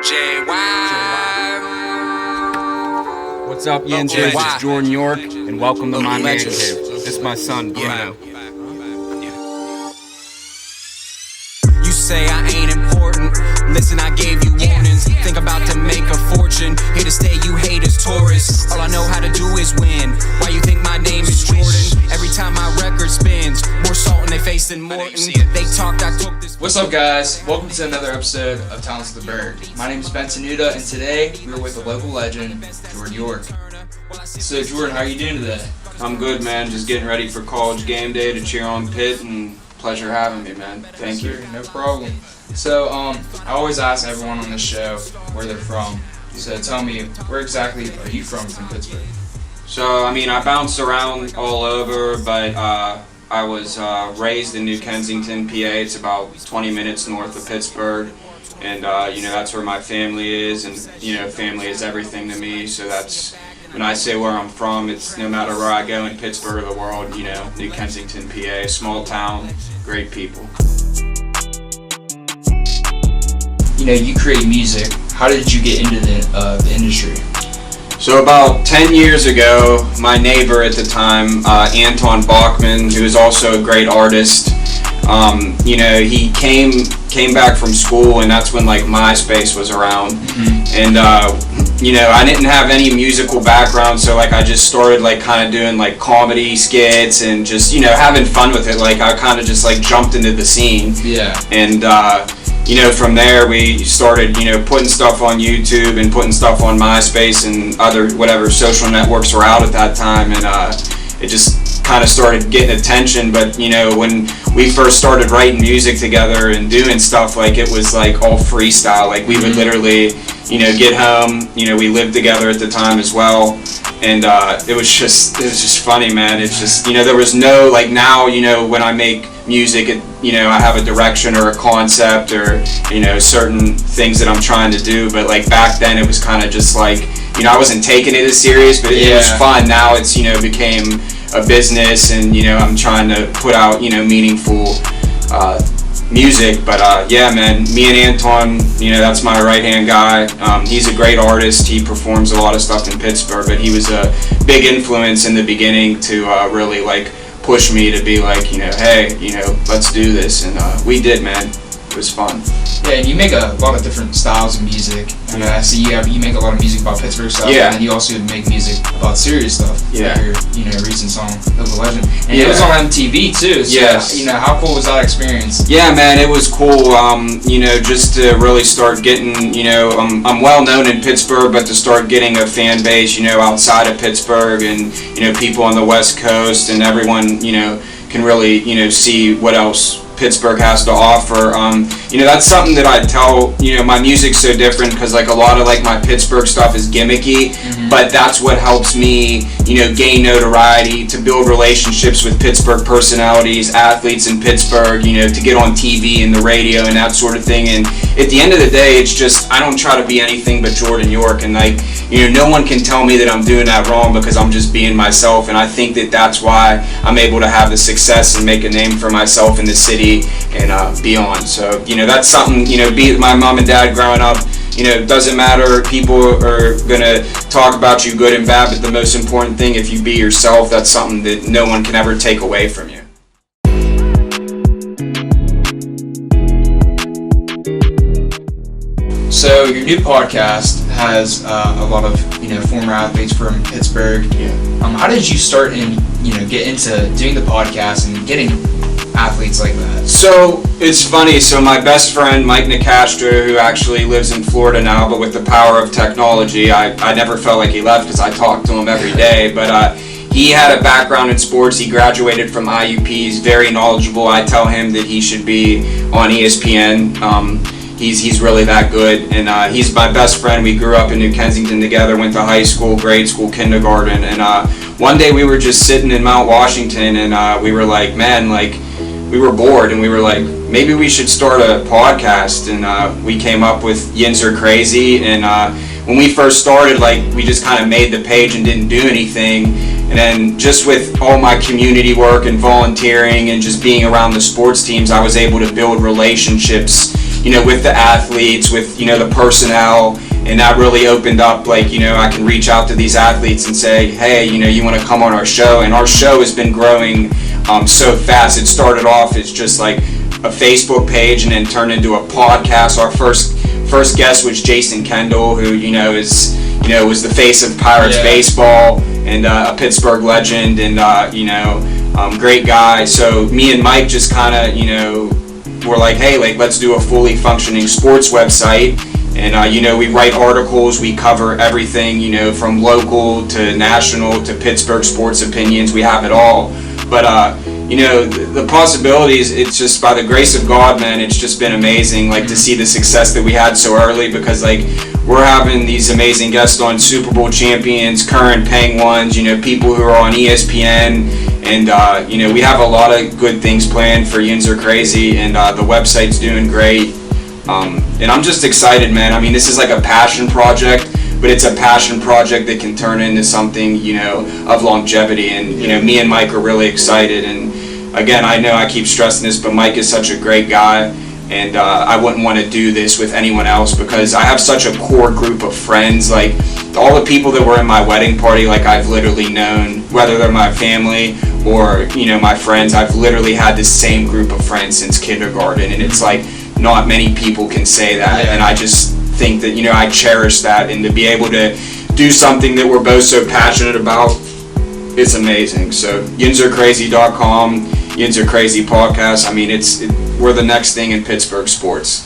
What's up, Yinzer? This is Jordan York, and welcome to my man cave. This is my son, Bruno. You say I ain't important. Listen, I gave you warnings. Think about to make a fortune. Here to stay, you haters, tourists. All I know how to do is win. Why you think my name is Jordan? Every time my record spins, more salt in their face than Morton. They talked, I took this. What's up, guys? Welcome to another episode of Talents of the Burgh. My name is Ben Tenuta, and today we're with a local legend, Jordan York. So, Jordan, how are you doing today? I'm good, man. Just getting ready for college game day to cheer on Pitt, and pleasure having me, man. Thank you. No problem. So, I always ask everyone on this show where they're from. So, tell me, where exactly are you from Pittsburgh? So, I mean, I bounced around all over, but I was raised in New Kensington, PA. It's about 20 minutes north of Pittsburgh, and that's where my family is, and family is everything to me. So that's when I say where I'm from. It's no matter where I go in Pittsburgh or the world. New Kensington, PA, small town, great people. You create music. How did you get into the industry? So about 10 years ago, my neighbor at the time, Anton Bachman, who is also a great artist, he came back from school, and that's when like MySpace was around. And I didn't have any musical background, so like I just started like kind of doing like comedy skits and just having fun with it. Like I kind of just like jumped into the scene. Yeah. And from there we started, putting stuff on YouTube and putting stuff on MySpace and other whatever social networks were out at that time, and it just kind of started getting attention. But when we first started writing music together and doing stuff, like it was like all freestyle. Like we would literally, get home. We lived together at the time as well, and it was just funny, man. It's just there was no like now when I make music, I have a direction or a concept or certain things that I'm trying to do. But like back then, it was kind of just like I wasn't taking it as serious, but it was fun. Now it's became a business, and I'm trying to put out meaningful music. But yeah, man, me and Anton, that's my right hand guy. He's a great artist. He performs a lot of stuff in Pittsburgh, but he was a big influence in the beginning to really like push me to be like, hey, let's do this, and we did, man. It was fun. Yeah, and you make a lot of different styles of music. I mean, I see you make a lot of music about Pittsburgh stuff, and then you also make music about serious stuff. Yeah. Like your recent song, Local Legend. And it was on MTV too, so yes. How cool was that experience? Yeah, man, it was cool, just to really start getting, I'm well known in Pittsburgh, but to start getting a fan base, outside of Pittsburgh, and, people on the West Coast, and everyone, can really, see what else Pittsburgh has to offer. That's something that I tell, my music's so different because like a lot of like my Pittsburgh stuff is gimmicky, but that's what helps me, gain notoriety, to build relationships with Pittsburgh personalities, athletes in Pittsburgh, to get on TV and the radio and that sort of thing. And at the end of the day, it's just, I don't try to be anything but Jordan York, and like, no one can tell me that I'm doing that wrong because I'm just being myself. And I think that that's why I'm able to have the success and make a name for myself in the city and beyond. So that's something, be my mom and dad growing up, it doesn't matter, people are gonna talk about you good and bad, but the most important thing, if you be yourself, that's something that no one can ever take away from you. So your new podcast has a lot of former athletes from Pittsburgh. Yeah. How did you start and get into doing the podcast and getting athletes like that? So it's funny. So my best friend Mike Nicastro, who actually lives in Florida now, but with the power of technology, I never felt like he left because I talked to him every day. But he had a background in sports. He graduated from IUP. He's very knowledgeable. I tell him that he should be on ESPN. He's really that good, and he's my best friend. We grew up in New Kensington together, went to high school, grade school, kindergarten, and one day we were just sitting in Mount Washington, and we were like, man, like, we were bored, and we were like, maybe we should start a podcast, and we came up with Yinzer Crazy, and when we first started, like, we just kind of made the page and didn't do anything, and then just with all my community work and volunteering and just being around the sports teams, I was able to build relationships with the athletes, with the personnel, and that really opened up, like, I can reach out to these athletes and say, hey, you want to come on our show? And our show has been growing so fast. It started off as just like a Facebook page and then turned into a podcast. Our first guest was Jason Kendall, who was the face of Pirates baseball and a Pittsburgh legend, and great guy. So me and Mike just kind of were like, hey, like, let's do a fully functioning sports website. And we write articles, we cover everything, from local to national to Pittsburgh sports opinions. We have it all. But the possibilities, it's just by the grace of God, man, it's just been amazing, like, to see the success that we had so early, because, like, we're having these amazing guests on, Super Bowl champions, current Penguins, people who are on ESPN, and we have a lot of good things planned for Yinzer Crazy, and the website's doing great, and I'm just excited, man. I mean, this is like a passion project, but it's a passion project that can turn into something, of longevity. And, me and Mike are really excited. And again, I know I keep stressing this, but Mike is such a great guy. And I wouldn't want to do this with anyone else, because I have such a core group of friends. Like, all the people that were in my wedding party, like, I've literally known, whether they're my family or, my friends. I've literally had the same group of friends since kindergarten. And it's like, not many people can say that. And I just think that I cherish that, and to be able to do something that we're both so passionate about is amazing. So YinzerCrazy.com, Yinzer Crazy podcast. I mean, we're the next thing in Pittsburgh sports.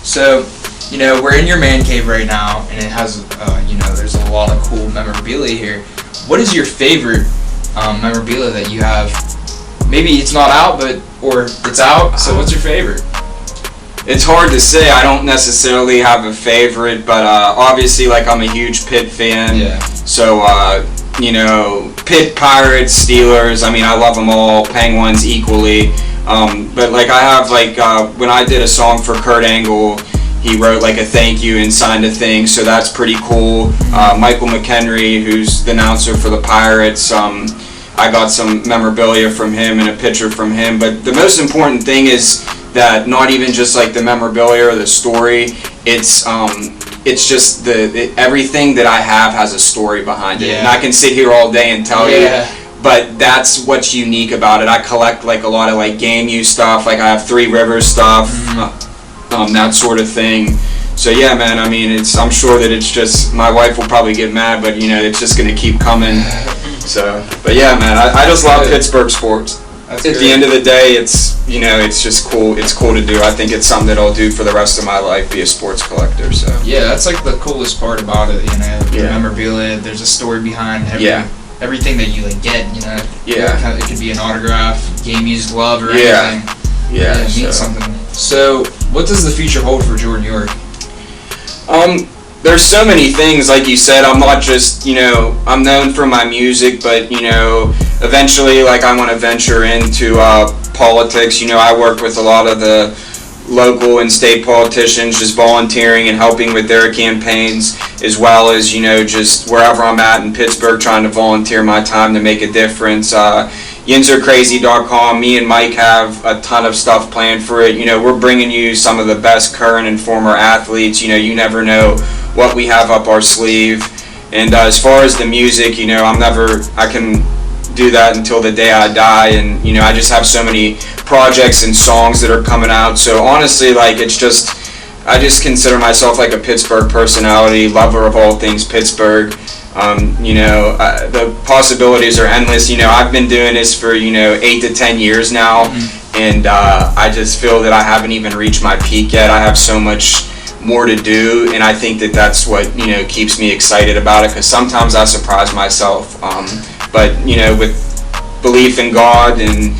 So we're in your man cave right now, and it has there's a lot of cool memorabilia here. What is your favorite memorabilia that you have? Maybe it's not out, or it's out, so what's your favorite? It's hard to say. I don't necessarily have a favorite, but obviously, like, I'm a huge Pitt fan. Yeah. So, Pitt, Pirates, Steelers, I mean, I love them all, Penguins equally. But, like, I have, like, when I did a song for Kurt Angle, he wrote, like, a thank you and signed a thing, so that's pretty cool. Michael McHenry, who's the announcer for the Pirates, I got some memorabilia from him and a picture from him. But the most important thing is that not even just like the memorabilia or the story, it's just everything that I have has a story behind it. And I can sit here all day and tell you, but that's what's unique about it. I collect, like, a lot of, like, game use stuff, like I have Three Rivers stuff, that sort of thing. So yeah, man, I mean, I'm sure that it's just, my wife will probably get mad, but it's just gonna keep coming. So, but yeah, man, I just love Pittsburgh sports. At the end of the day, it's just cool. It's cool to do. I think it's something that I'll do for the rest of my life, be a sports collector. So yeah, that's like the coolest part about it. The memorabilia. There's a story behind everything that you get. It could be an autograph, game used glove, or anything. It means something. So, what does the future hold for Jordan York? There's so many things, like you said. I'm not just, I'm known for my music, but, eventually, like, I want to venture into politics. I work with a lot of the local and state politicians, just volunteering and helping with their campaigns, as well as, just wherever I'm at in Pittsburgh, trying to volunteer my time to make a difference. YinzerCrazy.com, me and Mike have a ton of stuff planned for it. We're bringing you some of the best current and former athletes. You never know what we have up our sleeve. And as far as the music, I can do that until the day I die. And, I just have so many projects and songs that are coming out. So honestly, like, I just consider myself like a Pittsburgh personality, lover of all things Pittsburgh. The possibilities are endless. I've been doing this for 8 to 10 years now, and I just feel that I haven't even reached my peak yet. I have so much more to do, and I think that that's what keeps me excited about it, because sometimes I surprise myself, but with belief in God and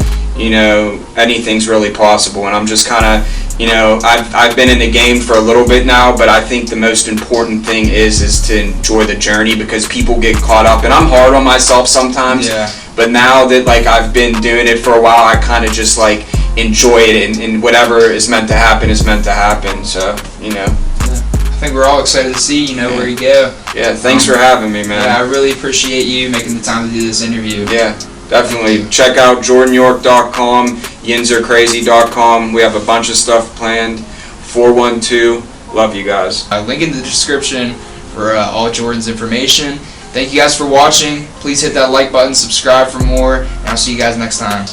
anything's really possible. And I'm just kind of I've been in the game for a little bit now, but I think the most important thing is to enjoy the journey, because people get caught up, and I'm hard on myself sometimes. But now that, like, I've been doing it for a while, I kind of just, like, enjoy it, and whatever is meant to happen is meant to happen. So I think we're all excited to see where you go. Yeah, thanks for having me, man. Yeah, I really appreciate you making the time to do this interview. Yeah, definitely check out jordanyork.com, yinzercrazy.com. We have a bunch of stuff planned. 412. Love you guys. Link in the description for all Jordan's information. Thank you guys for watching. Please hit that like button, subscribe for more, and I'll see you guys next time.